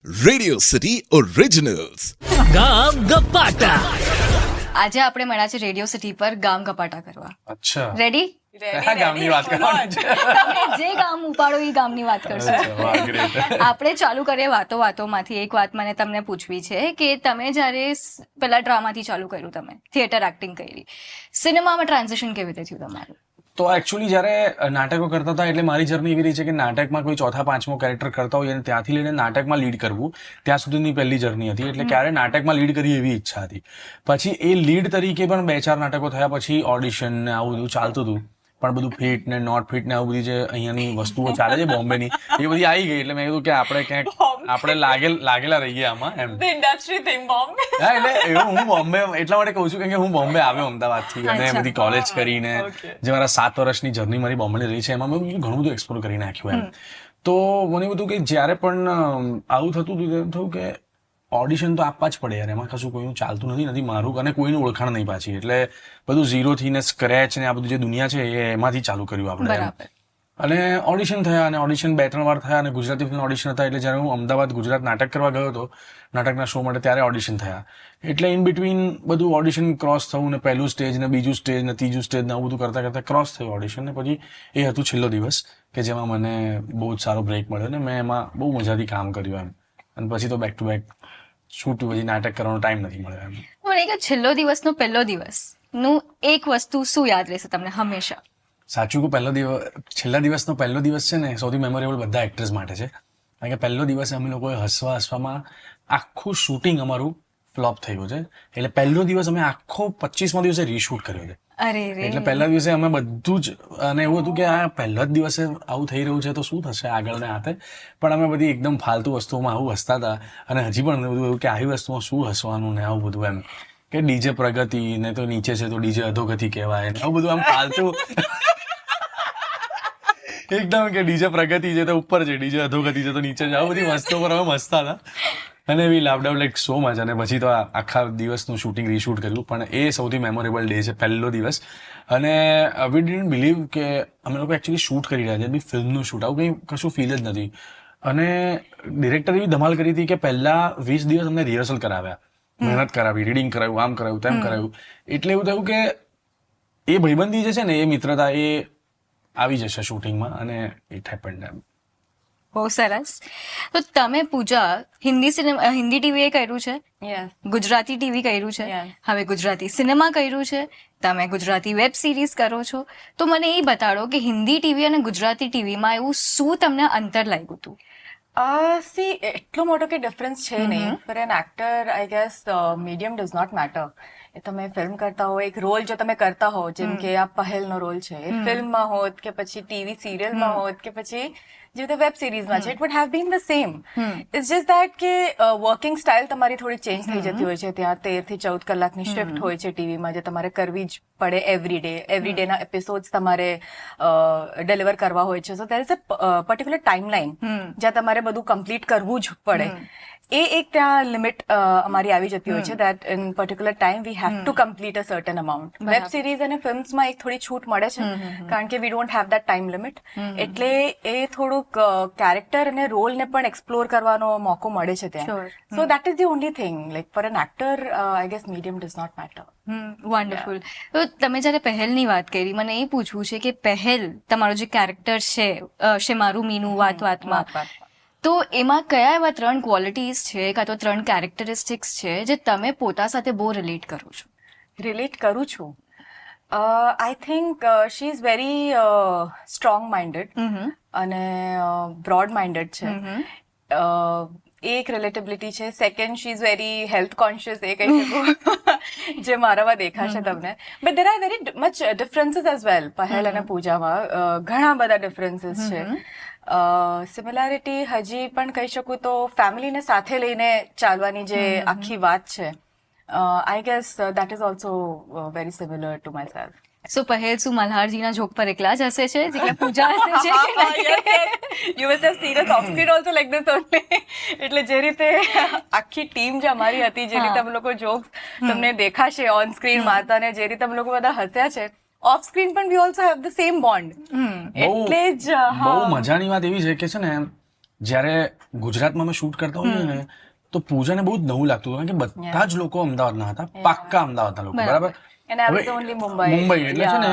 Radio city ઓરિજિનલ્સ. ગામ ગપાટા. આજે આપણે મળ્યા છે રેડિયો સિટી પર ગામ ગપાટા કરવા. અચ્છા રેડી? કયા ગામની વાત કરવાની છે? તમે જે ગામ ઉપાડો એ ગામની વાત કરશો. અચ્છા, વાહ, great. આપણે ચાલુ કરીએ વાતોમાંથી એક વાત મને તમને પૂછવી છે કે તમે જ્યારે પેલા ડ્રામાથી ચાલુ કર્યું, તમે થિયેટર એક્ટિંગ કરી, સિનેમામાં ટ્રાન્ઝિશન કેવી રીતે થયું તમારું? તો એકચ્યુઅલી જ્યારે નાટકો કરતા હતા એટલે મારી જર્ની એવી રહી છે કે નાટકમાં કોઈ ચોથા પાંચમો કેરેક્ટર કરતા હોય અને ત્યાંથી લઈને નાટકમાં લીડ કરવું, ત્યાં સુધીની પહેલી જર્ની હતી. એટલે ક્યારે નાટકમાં લીડ કરી એવી ઈચ્છા હતી. પછી એ લીડ તરીકે પણ 2-4 નાટકો થયા, પછી ઓડિશન ને આવું બધું ચાલતું હતું. પણ બધું ફિટ ને નોટ ફિટ ને આવું બધી જે અહીંયાની વસ્તુઓ ચાલે છે બોમ્બેની, એ બધી આવી ગઈ. એટલે મેં કીધું કે આપણે ક્યાંક આપણે લાગેલા રહીએ આમાં એમ. Industry thing Bombay. હા, એટલે એવું હું બોમ્બે એટલા માટે કહું છું કે હું બોમ્બે આવ્યો અમદાવાદથી અને બધી કોલેજ કરીને જે મારા 7 વર્ષની જર્ની મારી બોમ્બેની રહી છે એમાં મેં ઘણું બધું એક્સપ્લોર કરી નાખ્યું એમ. તો મને એવું હતું કે જ્યારે પણ આવું થતું હતું ત્યારે થયું કે ઓડિશન તો આપવા જ પડે યાર, એમાં કશું કોઈનું ચાલતું નથી મારું અને કોઈનું ઓળખાણ નહીં પાછી. એટલે બધું ઝીરોથી ને સ્ક્રેચ ને આ બધું જે દુનિયા છે એ એમાંથી ચાલુ કર્યું આપણે. બરાબર. અને ઓડિશન થયા અને ઓડિશન 2-3 વાર થયા અને ગુજરાતી ફિલ્મ ઓડિશન હતા. એટલે જ્યારે હું અમદાવાદ ગુજરાત નાટક કરવા ગયો હતો નાટકના શો માટે, ત્યારે ઓડિશન થયા. એટલે ઇન બિટવીન બધું ઓડિશન ક્રોસ થયું ને પહેલું સ્ટેજ ને બીજું સ્ટેજ ને ત્રીજું સ્ટેજ ને આવું બધું કરતા કરતા ક્રોસ થયું ઓડિશન. ને પછી એ હતું છેલ્લો દિવસ કે જેમાં મને બહુ જ સારો બ્રેક મળ્યો ને મેં એમાં બહુ મજાથી કામ કર્યું એમ. અને પછી તો બેક ટુ બેક શૂટ, પછી નાટક કરવાનો ટાઈમ નથી મળ્યો એમ. મને કે છેલ્લો દિવસનો પહેલો દિવસનું એક વસ્તુ શું યાદ રહેશે તમને હંમેશા? સાચું કહું, છેલ્લા દિવસનો પહેલો દિવસ છે ને સૌથી મેમોરેબલ બધા એક્ટર્સ માટે છે. કારણ કે પહેલો દિવસે અમે લોકોએ હસવામાં આખું શૂટિંગ અમારું ફ્લોપ થઈ ગયું છે. એટલે પહેલો દિવસ અમે આખો 25મો દિવસે રીશૂટ કર્યો છે. અરે રે. એટલે પહેલા દિવસે અમે બધું જ, અને એવું હતું કે આ પહેલા જ દિવસે આવું થઈ રહ્યું છે તો શું થશે આગળ ને હાથે. પણ અમે બધી એકદમ ફાલતુ વસ્તુઓમાં આવું હસતા હતા. અને હજી પણ બધું એવું કે આવી વસ્તુમાં શું હસવાનું ને આવું બધું એમ. કે ડીજે પ્રગતિ ને તો નીચે છે તો ડીજે અધોગતિ કહેવાય ને આવું બધું આમ ફાલતુ એકદમ કે ડીજે પ્રગતિ છે તો ઉપર છે, ડીજે અધોગતિ છે તો નીચે છે, આવું બધી વસ્તુઓ પર અમે હસતા હતા. અને વી લાવ્ડ આઉટ લાઈક સો મચ. અને પછી તો આખા દિવસનું શૂટિંગ રીશૂટ કર્યું. પણ એ સૌથી મેમોરેબલ ડે છે, પહેલો દિવસ. અને વી ડિડન્ટ બિલીવ કે અમે લોકો એકચ્યુઅલી શૂટ કરી રહ્યા છે, બી ફિલ્મનું શૂટ, આવું કંઈ કશું ફીલ જ નથી. અને ડિરેક્ટર એવી ધમાલ કરી હતી કે પહેલા 20 દિવસ અમને રિહર્સલ કરાવ્યા, મહેનત કરાવી, રીડિંગ કરાવ્યું, આમ કરાવ્યું તેમ કરાવ્યું. એટલે એવું થયું કે એ ભાઈબંધી જે છે ને, એ મિત્રતા એ આવી જશે શૂટિંગમાં. અને ઇટ હેપન્ડ એમ. બહુ સરસ. તો તમે પૂજા હિન્દી ટીવીએ કર્યું છે, યસ ગુજરાતી ટીવી કર્યું છે, Yes. હવે ગુજરાતી સિનેમા કર્યું છે, તમે ગુજરાતી વેબ સિરીઝ કરો છો. તો મને એ બતાડો કે હિન્દી ટીવી અને ગુજરાતી ટીવીમાં એવું શું તમને અંતર લાગ્યું હતું? સી એટલો મોટો કે ડિફરન્સ છે નહીં. For an actor I guess medium does not matter. એ તમે ફિલ્મ કરતા હો, એક રોલ જો તમે કરતા હો, જેમ કે આ પહેલનો રોલ છે, એ ફિલ્મમાં હોત કે પછી ટીવી સિરિયલમાં હોત કે પછી જે રીતે વેબ સિરીઝમાં છે, it would have been the same. It's just that કે વર્કિંગ સ્ટાઇલ તમારી થોડી ચેન્જ થઈ જતી હોય છે. ત્યાં 13 થી 14 કલાકની શિફ્ટ હોય છે ટીવીમાં, જે તમારે કરવી જ પડે એવરી ડે ના એપિસોડ્સ તમારે ડિલિવર કરવા હોય છે. So there is a particular time line જ્યાં તમારે બધું કમ્પ્લીટ કરવું જ પડે. એ એક ત્યાં લિમિટ અમારી આવી જતી હોય છે, that in particular time we have to complete a certain amount. Web series અને ફિલ્મ્સમાં એક થોડી છૂટ મળે છે, કારણ કે we don't have that time limit. એટલે એ થોડુંક કેરેક્ટર અને રોલને પણ એક્સપ્લોર કરવાનો મોકો મળે છે ત્યાં. So that is the only thing. Like for an actor I guess medium does not matter. Wonderful. તો તમે જ્યારે પહેલની વાત કરી, મને એ પૂછવું છે કે પહેલ તમારો જે કેરેક્ટર છે મારું મીનું વાતમાં, તો એમાં કયા એવા 3 ક્વોલિટીઝ છે કાં તો 3 કેરેક્ટરિસ્ટિક્સ છે જે તમે પોતા સાથે બહુ રિલેટ કરો છો? રિલેટ કરું છું. I think she is very strong minded અને બ્રોડ માઇન્ડેડ છે. એક રિલેટેબિલિટી છે. Second, she is very health conscious, એ કહી શકું, જે મારામાં દેખાશે તમને. But there are very much differences as well. Pahel અને પૂજામાં ઘણા બધા ડિફરન્સીસ છે. સિમિલારિટી હજી પણ કહી શકું તો ફેમિલીને સાથે લઈને ચાલવાની જે આખી વાત છે, I guess that is also very similar to myself. સો પહેલ શું મલ્હારજીના જોક પર એકલા જ હશે છે જેટલા પૂજા હશે છે? You must have seen us of screen also like this only. એટલે જે રીતે આખી ટીમ જે અમારી હતી, જે રીતે અમે લોકો જોક્સ તમને દેખાશે ઓન સ્ક્રીન મારતા, ને જે રીતે અમે લોકો બધા હસ્યા છે, ઓફ સ્ક્રીન પણ we also have the same bond. એટલે જ બહુ મજાની વાત એવી છે કે છે ને જ્યારે ગુજરાતમાં અમે શૂટ કરતા હોઈએ ને તો પૂજાને બહુ જ નવું લાગતું હતું કારણ કે બધા જ લોકો અમદાવાદના હતા, પાક્કા અમદાવાદના લોકો, બરાબર. And I was only Mumbai. Mumbai એટલે છે ને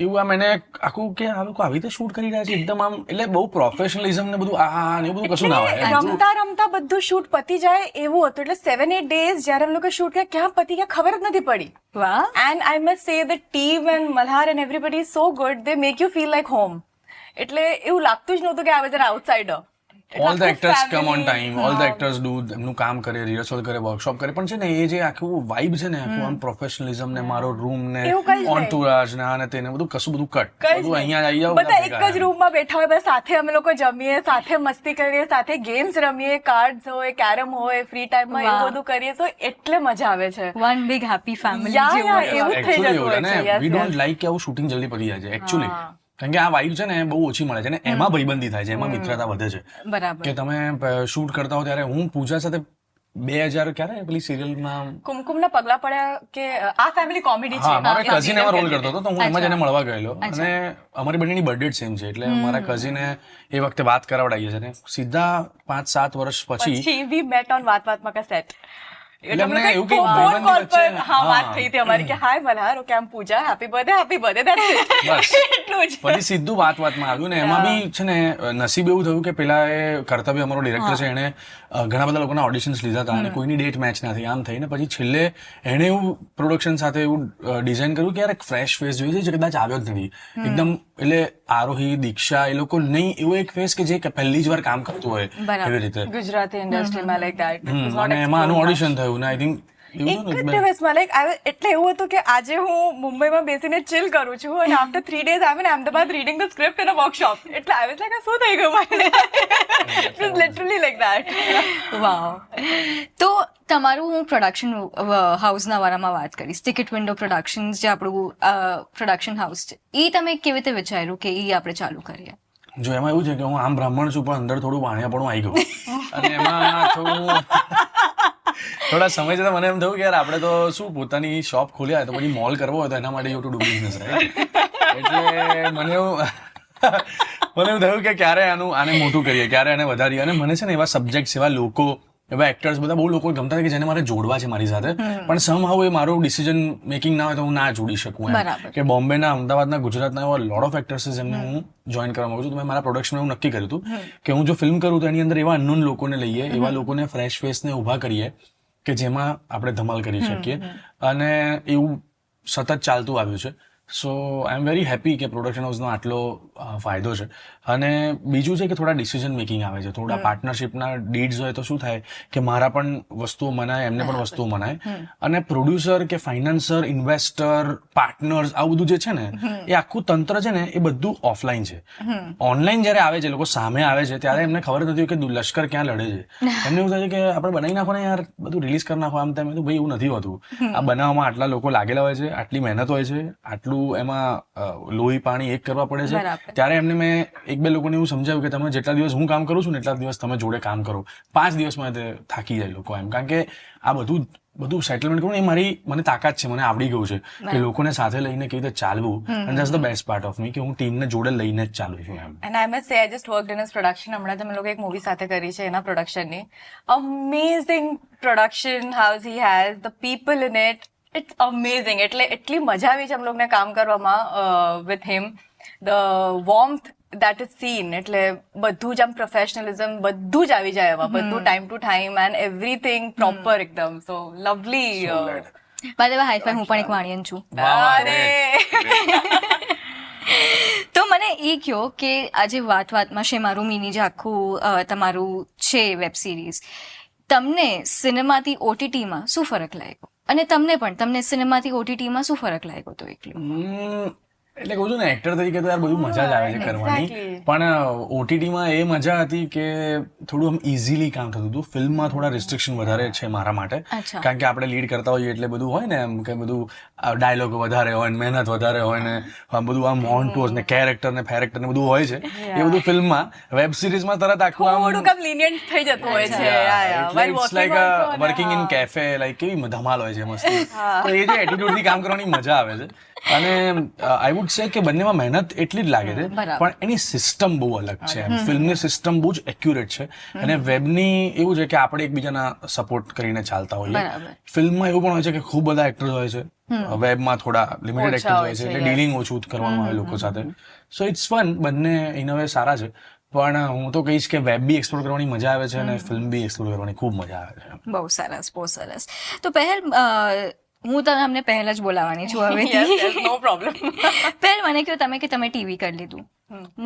એવું આમ એને આખું કે આ લોકો આવી રીતે શૂટ કરી રહ્યા છે એકદમ આમ, એટલે બહુ પ્રોફેશનલિઝમ ને બધું ને એવું બધું કશું ના હોય. રમતા રમતા બધું શૂટ પતી જાય એવું હતું. એટલે 7-8 days જ્યારે અમે લોકો શૂટ કર્યા ક્યાં પતી ગયા ખબર જ નથી પડી. વાહ. And I must say the team and Malhar and everybody is so good. They make you feel like home. એટલે એવું લાગતું જ નહોતું કે I was an outsider. All the actors come on time, all the actors do એમનું કામ કરે, rehearsal કરે, વર્કશોપ કરે, પણ છે ને એ જે આખું વાઇબ છે ને આખું આમ પ્રોફેશનલિઝમ ને મારો રૂમ ને એવું કંઈ જ નહીં. ઓન્ટુરાજ ને આ ને તેને બધું કશું બધું કટ, કંઈ જ બધું નહીં. અહીંયા આવી જાવ બધા એક જ રૂમમાં બેઠા હોય, બસ સાથે અમે લોકો જમીએ, સાથે મસ્તી કરીએ, સાથે ગેમ્સ રમીએ, કાર્ડ્સ હોય, કેરમ હોય, ફ્રી ટાઈમમાં એવું બધું કરીએ, તો એટલે મજા આવે છે. વન બિગ હેપી ફેમિલી યા એવું જ થઈ એકચ્યુઅલી જતું હોય એવું છે. ને Yes, we yes. Don't like કે આવું શૂટિંગ જલ્દી પતી જાય છે એકચ્યુઅલી, કારણ કે આ વાઇબ છે ને બહુ ઓછી મળે છે ને એમાં ભાઈબંધી થાય છે, એમાં મિત્રતા વધે છે. બરાબર. કે તમે શૂટ કરતા હો ત્યારે હું પૂજા સાથે 2000 ક્યારે પેલી સિરિયલમાં કુમકુમના પગલા પડ્યા કે આ ફેમિલી કોમેડી છે. હા મારો કઝિન એમાં રોલ કરતો હતો તો હું એમાં જ એને મળવા ગયેલો અને અમારી બંનેની બર્થડે સેમ છે એટલે મારા કઝિને એ વખતે વાત કરાવડાવી છે ને સીધા 5-7 વર્ષ પછી we met on વાત વાતમાં કા સેટ. એટલે અમને એવું કંઈક ફોન ભાઈબંધી કોલ પર વચ્ચે, હા વાત હા. થઈ હતી અમારી કે હાય મલ્હાર, ઓકે આમ પૂજા, હેપી બર્થડે that's it. બસ. એટલું જ. પછી સીધું વાતમાં આવ્યું ને એમાં બી છે ને નસીબ એવું થયું કે પેલા એ કર્તવ્ય અમારો ડિરેક્ટર છે એને ઘણા બધા લોકોના ઓડિશન્સ લીધા હતા અને કોઈની ડેટ મેચ ના થઈ, આમ થઈને પછી છેલ્લે એણે એવું પ્રોડક્શન સાથે એવું ડિઝાઇન કર્યું કે યાર એક ફ્રેશ ફેસ જોઈએ છે જે કદાચ આવ્યો જ નથી એકદમ, એટલે આરોહી, દીક્ષા એ લોકો નહીં, એવો એક ફેસ કે જે પહેલી જ વાર કામ કરતું હોય એવી રીતે. ગુજરાતી ઇન્ડસ્ટ્રીમાં લાઈક દેટ. અને એમાં આનું ઓડિશન થયું ને આઈ થિંક એક જ દિવસમાં લાઈક એટલે એવું હતું કે આજે હું મુંબઈમાં બેસીને ચિલ કરું છું અને આફ્ટર 3 days આવીને Ahmedabad reading the script in a workshop. એટલે આઈ વોઝ લાઈક શું થઈ ગયું મને. It was literally like that. Wow. તો તમારું હું પ્રોડક્શન હાઉસના વારામાં વાત કરીશ. ટિકિટ વિન્ડો પ્રોડક્શન્સ જે આપણું પ્રોડક્શન હાઉસ છે એ તમે કેવી રીતે વિચાર્યું કે એ આપણે ચાલુ કરીએ? જો એમાં એવું છે કે હું આમ બ્રાહ્મણ છું પણ અંદર થોડું વાણિયાપણું આવી ગયું અને એમાં થોડા સમય જતા મને એમ થયું કે યાર આપણે તો શું પોતાની શોપ ખોલ્યા તો પછી મોલ કરવો હોય તો એના માટે you to do business, right? એટલે મને એવું થયું કે ક્યારે આને મોટું કરીએ, ક્યારે આને વધારીએ. અને મને છે ને એવા સબ્જેક્ટ્સ, એવા લોકો, એવા એક્ટર્સ બધા બહુ લોકો ગમતા હતા કે જેને મારે જોડવા છે મારી સાથે, પણ સમહાઉ એ મારું ડિસિઝન મેકિંગ ના હોય તો હું ના જોડી શકું એમ. કે બોમ્બેના, અમદાવાદના, ગુજરાતના એવા લોટ ઓફ એક્ટર્સ છે જેમને હું જોઈન કરવા માંગુ છું. તો મેં મારા પ્રોડક્શનમાં એવું નક્કી કર્યું હતું કે હું જો ફિલ્મ કરું તો એની અંદર એવા અનનોન લોકોને લઈએ, એવા લોકોને ફ્રેશ ફેસને ઊભા કરીએ કે જેમાં આપણે ધમાલ કરી શકીએ અને એવું સતત ચાલતું આવ્યું છે. સો આઈ એમ વેરી હેપી કે પ્રોડક્શન હાઉસનો આટલો ફાયદો છે. અને બીજું છે કે થોડા ડિસિઝન મેકિંગ આવે છે, થોડા પાર્ટનરશિપના ડીડ્સ હોય તો શું થાય કે મારા પણ વસ્તુઓ મનાય, એમને પણ વસ્તુઓ મનાય. અને પ્રોડ્યુસર કે ફાઇનાન્સર, ઇન્વેસ્ટર, પાર્ટનર્સ આવું બધું જે છે ને એ આખું તંત્ર છે ને એ બધું ઓફલાઈન છે. ઓનલાઈન જ્યારે આવે છે, લોકો સામે આવે છે ત્યારે એમને ખબર નથી કે લશ્કર ક્યાં લડે છે. એમને એવું થાય છે કે આપણે બનાવી નાખો ને યાર, બધું રિલીઝ કરી નાખો, આમ તેમ. ભાઈ એવું નથી હોતું. આ બનાવવામાં આટલા લોકો લાગેલા હોય છે, આટલી મહેનત હોય છે, આટલું એમાં લોહી પાણી એક કરવા પડે છે. ત્યારે એમને મેં 1-2 લોકોને એવું સમજાવ્યું કે તમે જેટલા દિવસ હું કામ કરું છું ને એટલા દિવસ તમે જોડે કામ કરો. 5 દિવસમાં તે થાકી જાય લોકો એમ, કારણ કે આ બધું સેટલમેન્ટ કરવું એ મને તાકાત છે, મને આવડી ગયું છે કે લોકોને સાથે લઈને કેવી રીતે ચાલવું. And that's the best part of me કે હું ટીમને જોડે લઈને જ ચાલું છું એમ. And I must say I just worked in his production. હમણાં તમે લોકો એક મૂવી સાથે કરી છે એના પ્રોડક્શનની. Amazing production house he has, the people in it, it's amazing. એટલે એટલી મજા આવી છે અમ લોકોને કામ કરવામાં with him. The warmth that is seen, એટલે બધું જ આમ પ્રોફેશનલિઝમ બધું જ આવી જાય એમાં, બધું time to time and everything proper એકદમ. So lovely. By the way hi fi હું પણ એક વાણિયન છું. તો મને એ કહો કે આજે વાતમાં શેમારું મીની જે આખું તમારું છે વેબ સિરીઝ, તમને સિનેમાથી ઓટીટીમાં શું ફરક લાગ્યો? અને તમને સિનેમાથી ઓટીટીમાં શું ફરક લાગ્યો તો એકલું? એટલે કહું છું ને, એક્ટર તરીકે તો યાર બધું મજા જ આવે છે કરવાની, પણ ઓટીટીમાં એ મજા હતી કે થોડું આમ ઇઝીલી કામ થતું હતું. ફિલ્મમાં થોડા રિસ્ટ્રિક્શન વધારે છે મારા માટે, કારણ કે આપણે લીડ કરતા હોઈએ એટલે બધું હોય ને એમ કે બધું ડાયલોગ વધારે હોય ને મહેનત વધારે હોય ને બધું આમ ઓન ટોઝ ને કેરેક્ટર ને ફેરેક્ટર ને બધું હોય છે. એ બધું ફિલ્મમાં, વેબ સિરીઝમાં તરત આખું આમ lenient થઈ જતું હોય છે. It's like working in cafe, like કેવી ધમાલ હોય છે, મસ્તી. તો એ જે એટીટ્યુડ થી કામ કરવાની મજા આવે છે. અને આઈ વુડ સે કે બંનેમાં મહેનત એટલી જ લાગે છે, બરાબર. પણ એની સિસ્ટમ બહુ અલગ છે. ફિલ્મની સિસ્ટમ બહુ જ એક્યુરેટ છે, અને વેબની એવું છે કે આપણે એકબીજાના સપોર્ટ કરીને ચાલતા હોઈએ. બરાબર. ફિલ્મમાં એવું પણ હોય છે કે ખૂબ બધા એક્ટર્સ હોય છે, વેબમાં થોડા લિમિટેડ એક્ટર્સ હોય છે, એટલે ડીલિંગ ઓછું કરવાનું આવે લોકો સાથે. સો ઇટ્સ ફન, બંને ઇન અ વે સારા છે. પણ હું તો કહીશ કે વેબ બી એક્સપ્લોર કરવાની મજા આવે છે અને ફિલ્મ બી એક્સપ્લોર કરવાની ખૂબ મજા આવે છે. બહુ સરસ, બહુ સરસ. તો પહેલ, હું તમને પહેલ જ બોલાવવાની છું Yes, હવેથી. yes, no problem. પહેલ મને કહો તમે કે તમે ટીવી કરી લીધું,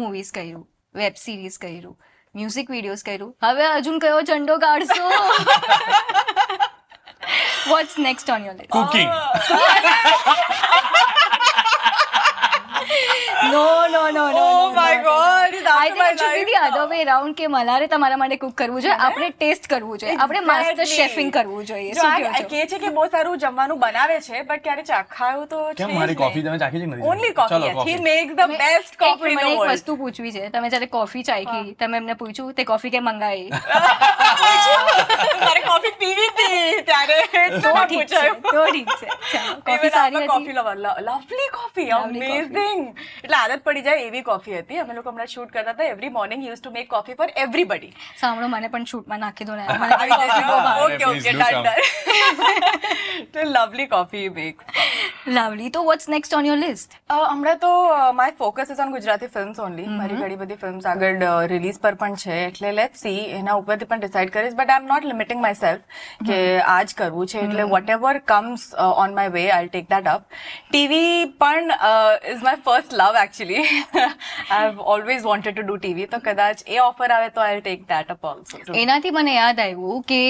મૂવીઝ કર્યું, વેબ સિરીઝ કર્યું, મ્યુઝિક વિડીયોઝ કર્યું, હવે અર્જુન કયો ઝંડો કાઢશો? What's next on your list? Cooking. No no no no. Oh my God, it's I after my think it should be the other way round કે મલારે તમારા માટે કુક કરવું જોઈએ, આપણે ટેસ્ટ કરવું જોઈએ, આપણે માસ્ટર Exactly. શેફિંગ કરવું જોઈએ. જો શું આ કહો છો? કહે છે કે બહુ સારું જમવાનું બનાવે છે, બટ ક્યારે ચાખાયું તો છે કેમ મારી કોફી તમે ચાખી છે કે નથી? Only coffee. ચલો, He coffee. makes the best એક coffee in મને the એક world. વસ્તુ પૂછવી છે. તમે જ્યારે કોફી ચાખી, તમે એમને પૂછ્યું તે કોફી કેમ મંગાવી? મારે કોફી પીવી હતી ત્યારે તો એટલું ઠીક છે, પૂછાયું. તો ઠીક છે. ચાલો, કોફી સારી હતી. Coffee lovely coffee, Lovely amazing. એટલે આદત પડી જાય એવી કોફી હતી. અમે લોકો હમણાં શૂટ કરતા હતા, every morning use to make coffee four everybody. સાંભળો, મને પણ શૂટમાં નાખી દો ને. મને આવી કોફી બહુ ભાવે. Okay Please okay, do done done. તો લવલી કોફી મેક. લવલી. તો what's next on your list? હમણાં તો my focus is on Gujarati films only. મારી ઘણી બધી ફિલ્મ્સ આગળ રિલીઝ પર પણ છે, એટલે લેટ્સ સી એના ઉપરથી પણ ડિસાઇડ કરીશ. But I am not limiting myself કે આ જ કરવું છે, એટલે whatever comes on my way I take that up. TV પણ is my first love actually. I have always wanted to do TV, તો કદાચ એ ઓફર આવે તો I take that up also. એનાથી મને યાદ આવ્યું કે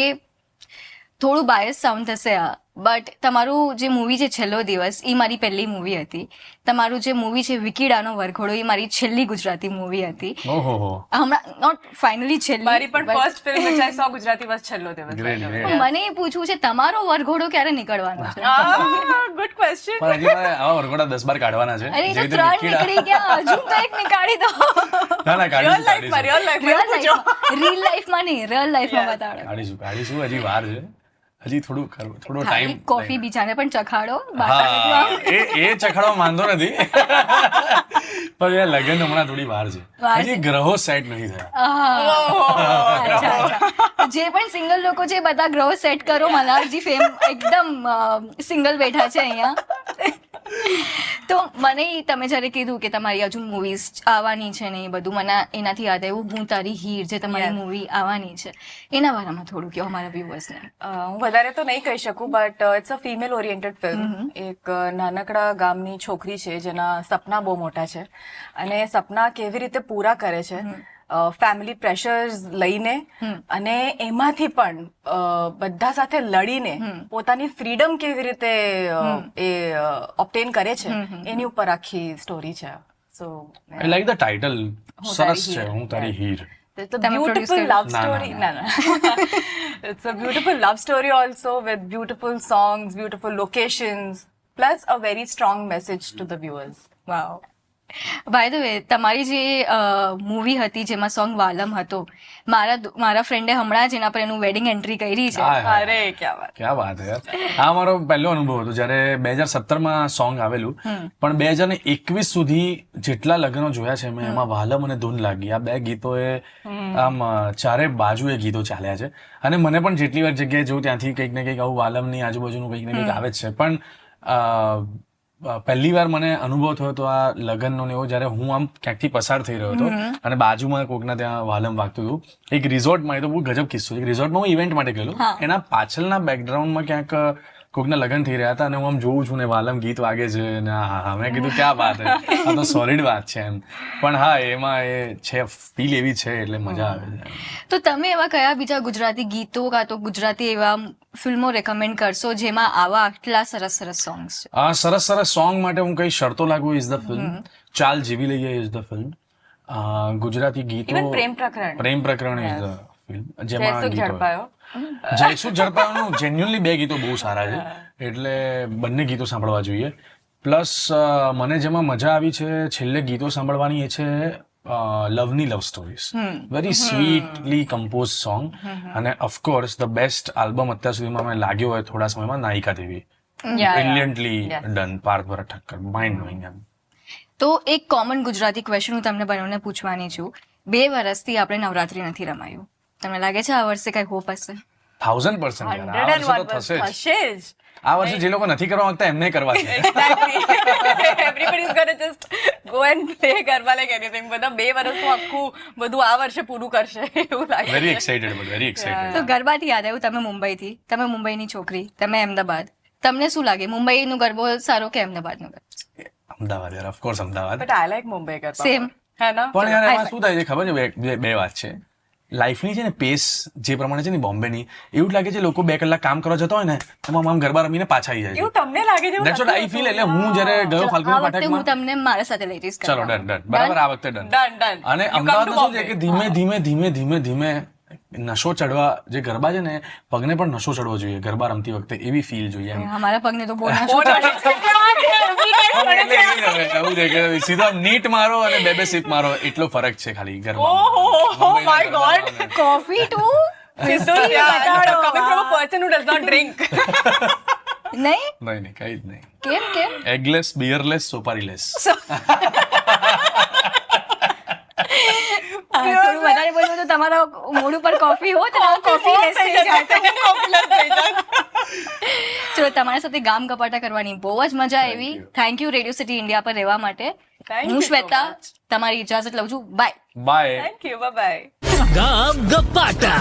થોડું બાયસ સાઉન્ડ થશે આ, બટ તમારું જે મૂવી છે છેલ્લો દિવસ, એ મારી પહેલી મૂવી હતી. તમારું જે મૂવી છે વિકીડાનો વરઘોડો, એ મારી છેલ્લી ગુજરાતી મૂવી હતી. ઓહો. હમણાં નોટ ફાઇનલી છેલ્લી, મારી પણ ફર્સ્ટ ફિલ્મ વિચ આઈ સો ગુજરાતી બસ છેલ્લો દિવસ. Great, great. પણ મને એ પૂછવું છે તમારો વરઘોડો ક્યારે નીકળવાનો છે? Good question. પણ હજી મારે આવા વરઘોડા 10-12 કાઢવાના છે. અરે એ તો જેવી રીતે 3 વિકીડા- નીકળી ગયા, હજુ તો એક નીકાળી દો. ના ના રિયલ કાઢીશું લાઈફમાં રિયલ લાઈફમાં રીલ લાઈફમાં નહીં, રિયલ લાઈફમાં બતાડો. કાઢીશું હજી વાર છે, હજી થોડો ખાલી ટાઈમ. કોફી બીજાને પણ ચખાડો. હા, એ ચખાડવા માંગતો નથી, પણ એ લગન હમણાં થોડી વાર છે, વાર હજી ગ્રહો સેટ નથી થયા. અચ્છા, અચ્છા. જે પણ સિંગલ લોકો છે બધા ગ્રહ સેટ કરો. મલારજી ફેમ એકદમ સિંગલ બેઠા છે અહીંયા. તો મને ઈ તમે જ્યારે કીધું કે તમારી હજુ મૂવીઝ આવવાની છે ને એ બધું, મને એનાથી યાદ આવ્યું હું તારી હીર, જે તમારી મૂવી આવવાની છે, એના બારામાં થોડું કહો અમારા વ્યુઅર્સને. હું વધારે તો નહીં કહી શકું, but it's a female oriented film. એક નાનકડા ગામની છોકરી છે જેના સપના બહુ મોટા છે, અને સપના કેવી રીતે પૂરા કરે છે ફેમિલી પ્રેશર્સ લઈને, અને એમાંથી પણ બધા સાથે લડીને પોતાની ફ્રીડમ કેવી રીતે એ ઓબ્ટેન કરે છે, એની ઉપર આખી સ્ટોરી છે. સો આઈ લાઈક ધ ટાઇટલ, સરસ છે, હું તારી હીર. It's a તમે produce beautiful કર્યું? love ના, story. ના, No. It's a beautiful love story also with beautiful songs, beautiful locations, plus a very strong message to the viewers. Wow. By the way, તમારી જે મૂવી હતી જેમાં song વાલમ હતો, મારા ફ્રેન્ડે હમણાં જ એના પર એનું વેડિંગ એન્ટ્રી કરી છે. હાય, હાય. અરે ક્યાં વાત. ક્યાં વાત છે યાર. આ મારો પહેલો અનુભવ હતો જ્યારે 2017માં સોંગ આવેલું, પણ 2021 સુધી જેટલા લગ્નો જોયા છે મેં, એમાં વાલમ અને ધૂન લાગી, આ બે ગીતોએ આમ ચારે બાજુ એ ગીતો ચાલ્યા છે. અને મને પણ જેટલી વાર જગ્યાએ જોઉં ત્યાંથી કંઈક ને કંઈક આવું વાલમની આજુબાજુનું કંઈક ને કંઈક આવે જ છે. પણ પહેલી વાર મને અનુભવ થયો હતો આ લગ્નનો ને એવો, જ્યારે હું આમ ક્યાંકથી પસાર થઈ રહ્યો હતો અને બાજુમાં કોકના ત્યાં વાલમ વાગતું હતું. એક રિઝોર્ટમાં, એ તો બહુ ગજબ કિસ્સો છે, એક રિઝોર્ટમાં હું ઇવેન્ટ માટે ગયેલો, એના પાછળના બેકગ્રાઉન્ડમાં ક્યાંક કોકના લગ્ન થઈ રહ્યા હતા, અને હું આમ જોઉં છું ને વાલમ ગીત વાગે છે, ને હા મેં કીધું ક્યાં વાત છે, આ તો સોલિડ વાત છે એમ. પણ હા, એમાં એ છે, ફીલ એવી છે, એટલે મજા આવે છે. તો તમે એવા કયા બીજા ગુજરાતી ગીતો કાં તો ગુજરાતી એવા ફિલ્મો રેકમેન્ડ કરશો જેમાં આવા આટલા સરસ સરસ સોંગ્સ છે? આ સરસ સરસ સોંગ માટે હું કઈ શરતો લાગુ ઇઝ ધ ફિલ્મ, ચાલ જીવી લઈએ ઇઝ ધ ફિલ્મ, ગુજરાતી ગીતો Even પ્રેમ પ્રકરણ ઇઝ ધ ફિલ્મ, જેમાં જયસુખ ગીતો ઝડપાયો. જયસુખ ઝડપાયાનું જેન્યુઅલી બે ગીતો બહુ સારા છે, એટલે બંને ગીતો સાંભળવા જોઈએ. પ્લસ મને જેમાં મજા આવી છે છેલ્લે ગીતો સાંભળવાની, એ છે લવની love stories, very sweetly compose song. અને ઓફકોર્સ ધ બેસ્ટ આલ્બમ અત્યાર સુધીમાં મને લાગ્યો હોય થોડા સમયમાં Nayika Devi, brilliantly Yes. Done. Parth Bharat Thakkar, mind blowing એમ. તો એક કોમન ગુજરાતી ક્વેશ્ચન હું તમને બંનેને પૂછવાની છું. 2 વર્ષથી આપણે નવરાત્રી નથી રમાયું. તમને લાગે છે આ વર્ષે કઈ હોપ હશે? 1000% યાર. આ વર્ષે તો થશે જ. થશે જ. આ વર્ષે જે લોકો નથી કરવા માંગતા એમને કરવા છે. Exactly. Everybody is gonna just go and play garba like anything. બધા 2 વર્ષનું આખું બધું આ વર્ષે પૂરું કરશે એવું લાગે very excited, but very excited. તો ગરબાથી યાદ આવ્યું, તમે મુંબઈથી, તમે મુંબઈની છોકરી, તમે અમદાવાદ. તમને શું લાગે, મુંબઈનો ગરબો સારો કે અમદાવાદનો ગરબો? અમદાવાદ યાર, of course Ahmedabad. But I like Mumbai garba same. હે ના પણ યાર એમાં શું થાય છે ખબર છે, બે વાત છે. લાઈફની છે ને પેસ જે પ્રમાણે છે ને બોમ્બેની, એવું જ લાગે છે લોકો 2 કલાક કામ કરવા જતા હોય ને એમાં આમ ગરબા રમીને પાછા આવી જાય એવું તમને લાગે છે છે. That's what I feel. એટલે હું જ્યારે ગયો ફાલ્ગુની આ વખતે હું પાઠકમાં, તમને મારા સાથે લઈ જઈશ ચલો કરવા. ડન, બરાબર, આ વખતે ડન. ડન અને અમદાવાદમાં શું છે કે ધીમે ધીમે નશો ચડવા, જે ગરબા છે ને પગને પણ નશો ચડવો જોઈએ ગરબા રમતી વખતે, એવી ફીલ જોઈએ એમ. અમારા પગને તો બહુ ના બહુ છૂટે. એટલે એવું છે કે સીધા નીટ મારો અને 2 સિપ મારો, એટલો ફરક છે ખાલી ગરબામાં. Oh my God. Coffee too coming from a person who does not drink. નહીં, નહીં કઈ જ નહીં. કેમ એગલેસ, બિયરલેસ, સોપારીલેસ. થોડું વધારે બોલવું તો તમારા મૂડ ઉપર કોફી હોત ને કોફી લેસ થઈ જાય. ચલો, તમારી સાથે ગામ ગપાટા કરવાની બહુ જ મજા આવી. Thank you radio city India પર રહેવા માટે. Thank હું you so શ્વેતા much. તમારી ઇજાજત લઉં છું. Bye. Bye. Thank you. Bye bye. ગામ ગપાટા